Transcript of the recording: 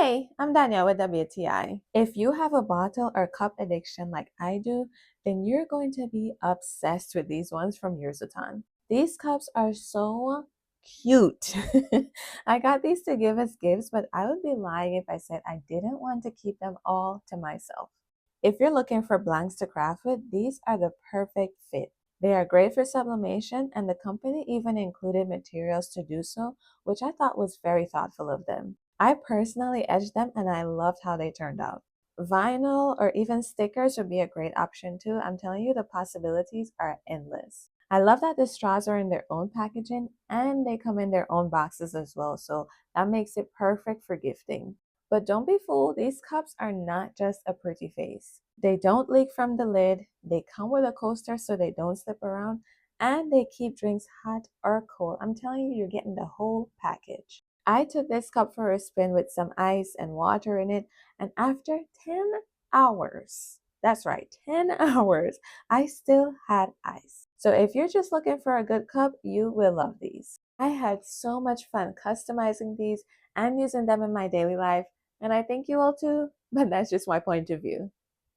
Hey, I'm Danielle with WTI. If you have a bottle or cup addiction like I do, then you're going to be obsessed with these ones from UIRZOTN. These cups are so cute. I got these to give as gifts, but I would be lying if I said I didn't want to keep them all to myself. If you're looking for blanks to craft with, these are the perfect fit. They are great for sublimation, and the company even included materials to do so, which I thought was very thoughtful of them. I personally etched them and I loved how they turned out. Vinyl or even stickers would be a great option too. I'm telling you, the possibilities are endless. I love that the straws are in their own packaging and they come in their own boxes as well, so that makes it perfect for gifting. But don't be fooled, these cups are not just a pretty face. They don't leak from the lid, they come with a coaster so they don't slip around, and they keep drinks hot or cold. I'm telling you, you're getting the whole package. I took this cup for a spin with some ice and water in it, and after 10 hours, that's right, 10 hours, I still had ice. So if you're just looking for a good cup, you will love these. I had so much fun customizing these and using them in my daily life, and I think you will too, but that's just my point of view.